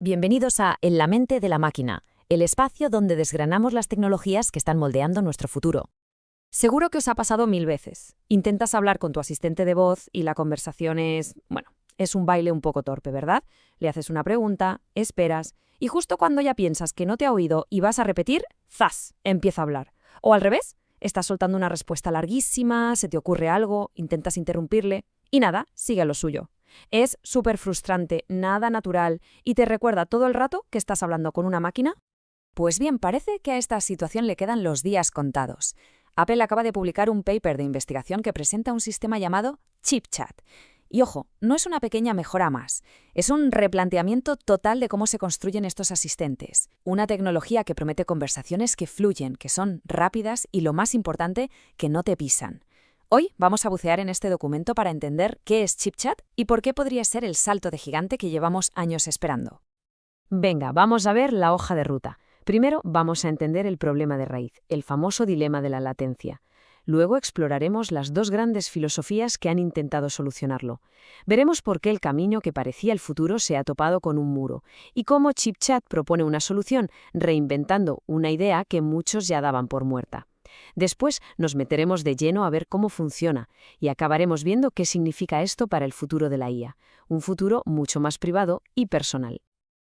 Bienvenidos a En la mente de la máquina, el espacio donde desgranamos las tecnologías que están moldeando nuestro futuro. Seguro que os ha pasado 1000 veces. Intentas hablar con tu asistente de voz y la conversación es un baile un poco torpe, ¿verdad? Le haces una pregunta, esperas, y justo cuando ya piensas que no te ha oído y vas a repetir, ¡zas!, empieza a hablar. O al revés, estás soltando una respuesta larguísima, se te ocurre algo, intentas interrumpirle, y nada, sigue lo suyo. Es súper frustrante, nada natural, y te recuerda todo el rato que estás hablando con una máquina. Pues bien, parece que a esta situación le quedan los días contados. Apple acaba de publicar un paper de investigación que presenta un sistema llamado ChipChat. Y ojo, no es una pequeña mejora más, es un replanteamiento total de cómo se construyen estos asistentes. Una tecnología que promete conversaciones que fluyen, que son rápidas y, lo más importante, que no te pisan. Hoy vamos a bucear en este documento para entender qué es ChipChat y por qué podría ser el salto de gigante que llevamos años esperando. Venga, vamos a ver la hoja de ruta. Primero vamos a entender el problema de raíz, el famoso dilema de la latencia. Luego exploraremos las dos grandes filosofías que han intentado solucionarlo. Veremos por qué el camino que parecía el futuro se ha topado con un muro y cómo ChipChat propone una solución, reinventando una idea que muchos ya daban por muerta. Después nos meteremos de lleno a ver cómo funciona y acabaremos viendo qué significa esto para el futuro de la IA, un futuro mucho más privado y personal.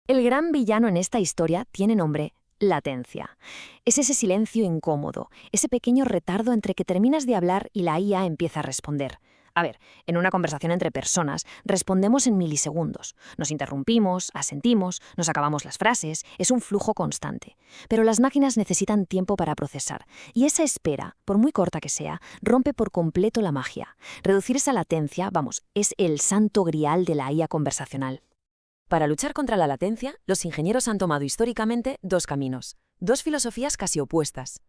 El gran villano en esta historia tiene nombre: latencia. Es ese silencio incómodo, ese pequeño retardo entre que terminas de hablar y la IA empieza a responder. A ver, en una conversación entre personas respondemos en milisegundos. Nos interrumpimos, asentimos, nos acabamos las frases, es un flujo constante. Pero las máquinas necesitan tiempo para procesar, y esa espera, por muy corta que sea, rompe por completo la magia. Reducir esa latencia, es el santo grial de la IA conversacional. Para luchar contra la latencia, los ingenieros han tomado históricamente dos caminos, dos filosofías casi opuestas.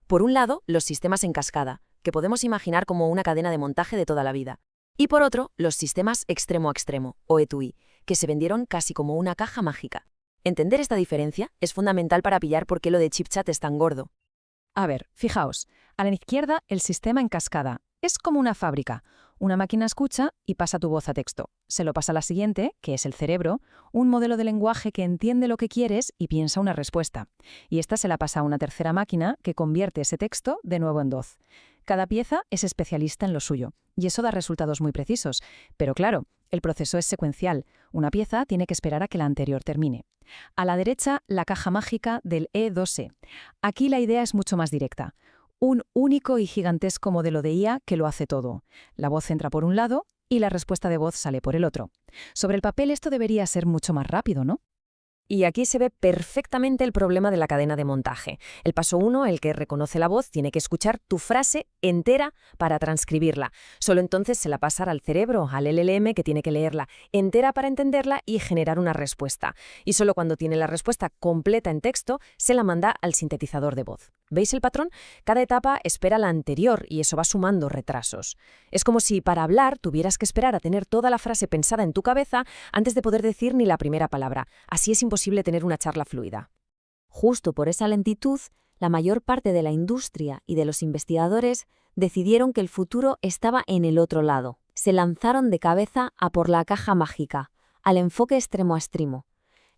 Por un lado, los sistemas en cascada, que podemos imaginar como una cadena de montaje de toda la vida. Y por otro, los sistemas extremo a extremo, o ETUI, que se vendieron casi como una caja mágica. Entender esta diferencia es fundamental para pillar por qué lo de ChipChat es tan gordo. A ver, fijaos, a la izquierda el sistema en cascada. Es como una fábrica. Una máquina escucha y pasa tu voz a texto. Se lo pasa a la siguiente, que es el cerebro, un modelo de lenguaje que entiende lo que quieres y piensa una respuesta. Y esta se la pasa a una tercera máquina que convierte ese texto de nuevo en voz. Cada pieza es especialista en lo suyo, y eso da resultados muy precisos. Pero claro, el proceso es secuencial. Una pieza tiene que esperar a que la anterior termine. A la derecha, la caja mágica del E2E. Aquí la idea es mucho más directa. Un único y gigantesco modelo de IA que lo hace todo. La voz entra por un lado y la respuesta de voz sale por el otro. Sobre el papel esto debería ser mucho más rápido, ¿no? Y aquí se ve perfectamente el problema de la cadena de montaje. El paso 1, el que reconoce la voz, tiene que escuchar tu frase entera para transcribirla. Solo entonces se la pasa al cerebro, al LLM, que tiene que leerla entera para entenderla y generar una respuesta. Y solo cuando tiene la respuesta completa en texto, se la manda al sintetizador de voz. ¿Veis el patrón? Cada etapa espera la anterior y eso va sumando retrasos. Es como si para hablar tuvieras que esperar a tener toda la frase pensada en tu cabeza antes de poder decir ni la primera palabra. Así es imposible tener una charla fluida. Justo por esa lentitud, la mayor parte de la industria y de los investigadores decidieron que el futuro estaba en el otro lado. Se lanzaron de cabeza a por la caja mágica, al enfoque extremo a extremo.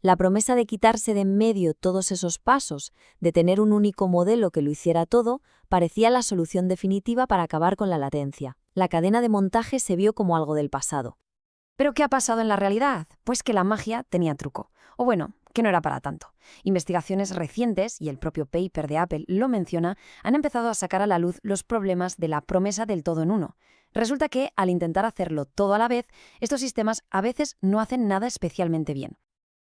La promesa de quitarse de en medio todos esos pasos, de tener un único modelo que lo hiciera todo, parecía la solución definitiva para acabar con la latencia. La cadena de montaje se vio como algo del pasado. ¿Pero qué ha pasado en la realidad? Pues que la magia tenía truco. O bueno, que no era para tanto. Investigaciones recientes, y el propio paper de Apple lo menciona, han empezado a sacar a la luz los problemas de la promesa del todo en uno. Resulta que, al intentar hacerlo todo a la vez, estos sistemas a veces no hacen nada especialmente bien.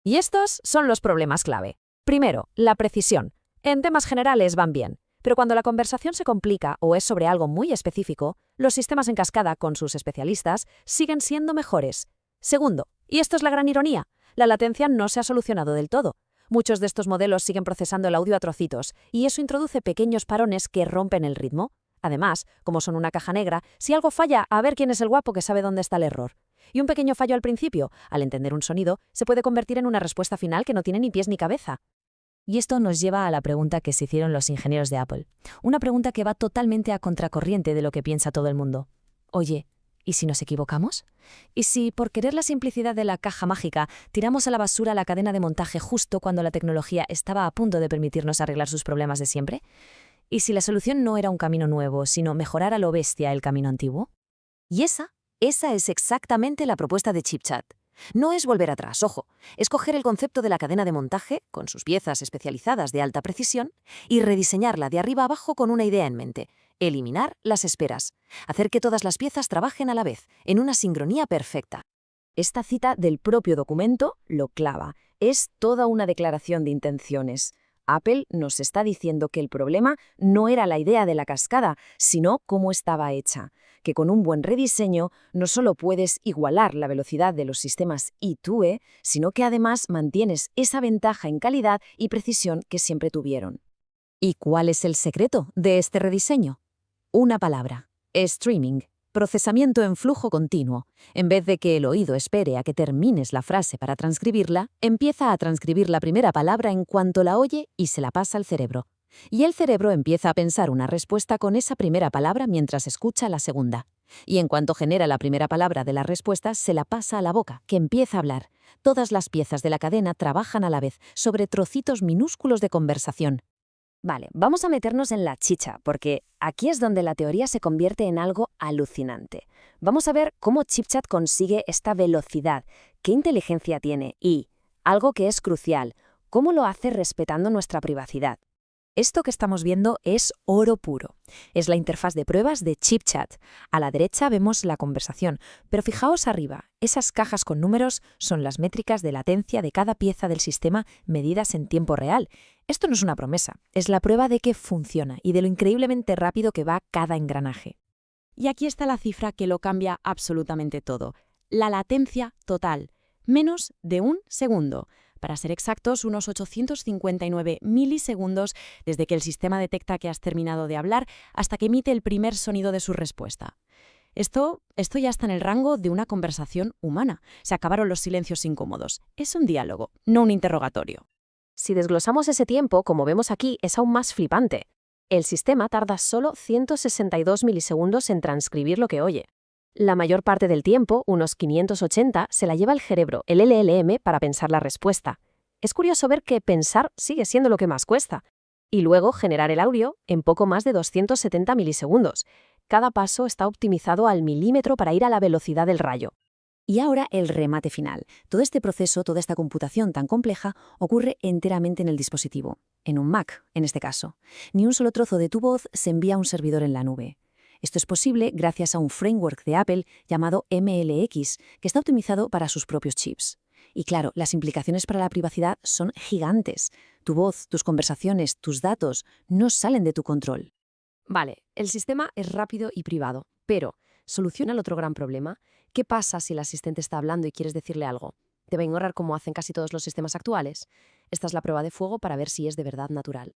Y estos son los problemas clave. Primero, la precisión. En temas generales van bien, pero cuando la conversación se complica o es sobre algo muy específico, los sistemas en cascada con sus especialistas siguen siendo mejores. Segundo, y esto es la gran ironía, la latencia no se ha solucionado del todo. Muchos de estos modelos siguen procesando el audio a trocitos y eso introduce pequeños parones que rompen el ritmo. Además, como son una caja negra, si algo falla, a ver quién es el guapo que sabe dónde está el error. Y un pequeño fallo al principio, al entender un sonido, se puede convertir en una respuesta final que no tiene ni pies ni cabeza. Y esto nos lleva a la pregunta que se hicieron los ingenieros de Apple. Una pregunta que va totalmente a contracorriente de lo que piensa todo el mundo. Oye, ¿Y si nos equivocamos? ¿Y si, por querer la simplicidad de la caja mágica, tiramos a la basura la cadena de montaje justo cuando la tecnología estaba a punto de permitirnos arreglar sus problemas de siempre? ¿Y si la solución no era un camino nuevo, sino mejorar a lo bestia el camino antiguo? Y esa es exactamente la propuesta de ChipChat. No es volver atrás, ojo, es coger el concepto de la cadena de montaje, con sus piezas especializadas de alta precisión, y rediseñarla de arriba abajo con una idea en mente: eliminar las esperas, hacer que todas las piezas trabajen a la vez, en una sincronía perfecta. Esta cita del propio documento lo clava. Es toda una declaración de intenciones. Apple nos está diciendo que el problema no era la idea de la cascada, sino cómo estaba hecha. Que con un buen rediseño no solo puedes igualar la velocidad de los sistemas I2E, sino que además mantienes esa ventaja en calidad y precisión que siempre tuvieron. ¿Y cuál es el secreto de este rediseño? Una palabra: streaming. Procesamiento en flujo continuo. En vez de que el oído espere a que termines la frase para transcribirla, empieza a transcribir la primera palabra en cuanto la oye y se la pasa al cerebro. Y el cerebro empieza a pensar una respuesta con esa primera palabra mientras escucha la segunda. Y en cuanto genera la primera palabra de la respuesta, se la pasa a la boca, que empieza a hablar. Todas las piezas de la cadena trabajan a la vez, sobre trocitos minúsculos de conversación. Vale, vamos a meternos en la chicha, porque aquí es donde la teoría se convierte en algo alucinante. Vamos a ver cómo ChipChat consigue esta velocidad, qué inteligencia tiene y, algo que es crucial, cómo lo hace respetando nuestra privacidad. Esto que estamos viendo es oro puro. Es la interfaz de pruebas de ChipChat. A la derecha vemos la conversación, pero fijaos arriba, esas cajas con números son las métricas de latencia de cada pieza del sistema medidas en tiempo real. Esto no es una promesa, es la prueba de que funciona y de lo increíblemente rápido que va cada engranaje. Y aquí está la cifra que lo cambia absolutamente todo. La latencia total, menos de un segundo. Para ser exactos, unos 859 milisegundos desde que el sistema detecta que has terminado de hablar hasta que emite el primer sonido de su respuesta. Esto ya está en el rango de una conversación humana. Se acabaron los silencios incómodos. Es un diálogo, no un interrogatorio. Si desglosamos ese tiempo, como vemos aquí, es aún más flipante. El sistema tarda solo 162 milisegundos en transcribir lo que oye. La mayor parte del tiempo, unos 580, se la lleva el cerebro, el LLM, para pensar la respuesta. Es curioso ver que pensar sigue siendo lo que más cuesta. Y luego generar el audio en poco más de 270 milisegundos. Cada paso está optimizado al milímetro para ir a la velocidad del rayo. Y ahora el remate final. Todo este proceso, toda esta computación tan compleja, ocurre enteramente en el dispositivo. En un Mac, en este caso. Ni un solo trozo de tu voz se envía a un servidor en la nube. Esto es posible gracias a un framework de Apple llamado MLX, que está optimizado para sus propios chips. Y claro, las implicaciones para la privacidad son gigantes. Tu voz, tus conversaciones, tus datos no salen de tu control. Vale, el sistema es rápido y privado, pero ¿soluciona el otro gran problema? ¿Qué pasa si el asistente está hablando y quieres decirle algo? ¿Te va a ignorar como hacen casi todos los sistemas actuales? Esta es la prueba de fuego para ver si es de verdad natural.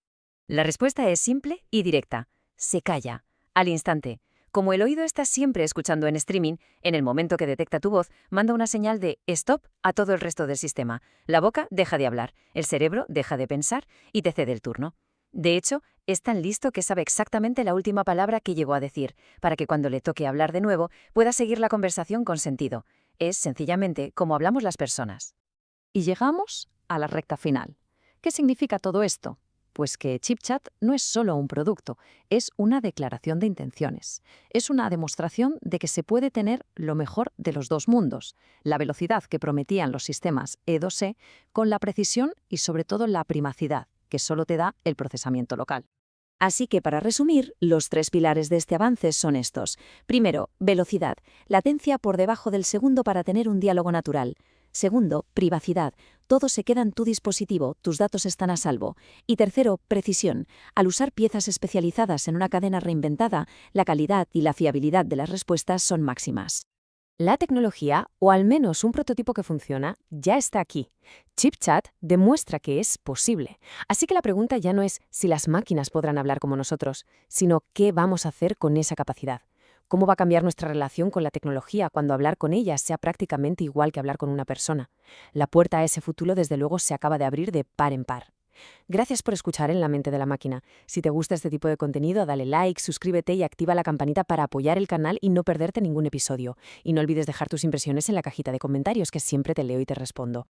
La respuesta es simple y directa. Se calla. Al instante. Como el oído está siempre escuchando en streaming, en el momento que detecta tu voz, manda una señal de stop a todo el resto del sistema. La boca deja de hablar, el cerebro deja de pensar y te cede el turno. De hecho, es tan listo que sabe exactamente la última palabra que llegó a decir, para que cuando le toque hablar de nuevo, pueda seguir la conversación con sentido. Es, sencillamente, como hablamos las personas. Y llegamos a la recta final. ¿Qué significa todo esto? Pues que ChipChat no es solo un producto, es una declaración de intenciones. Es una demostración de que se puede tener lo mejor de los dos mundos, la velocidad que prometían los sistemas E2E con la precisión y sobre todo la privacidad que solo te da el procesamiento local. Así que, para resumir, los tres pilares de este avance son estos. Primero, velocidad, latencia por debajo del segundo para tener un diálogo natural. Segundo, privacidad, todo se queda en tu dispositivo, tus datos están a salvo. Y tercero, precisión, al usar piezas especializadas en una cadena reinventada, la calidad y la fiabilidad de las respuestas son máximas. La tecnología, o al menos un prototipo que funciona, ya está aquí. ChipChat demuestra que es posible. Así que la pregunta ya no es si las máquinas podrán hablar como nosotros, sino qué vamos a hacer con esa capacidad. ¿Cómo va a cambiar nuestra relación con la tecnología cuando hablar con ella sea prácticamente igual que hablar con una persona? La puerta a ese futuro desde luego se acaba de abrir de par en par. Gracias por escuchar En la mente de la máquina. Si te gusta este tipo de contenido, dale like, suscríbete y activa la campanita para apoyar el canal y no perderte ningún episodio. Y no olvides dejar tus impresiones en la cajita de comentarios, que siempre te leo y te respondo.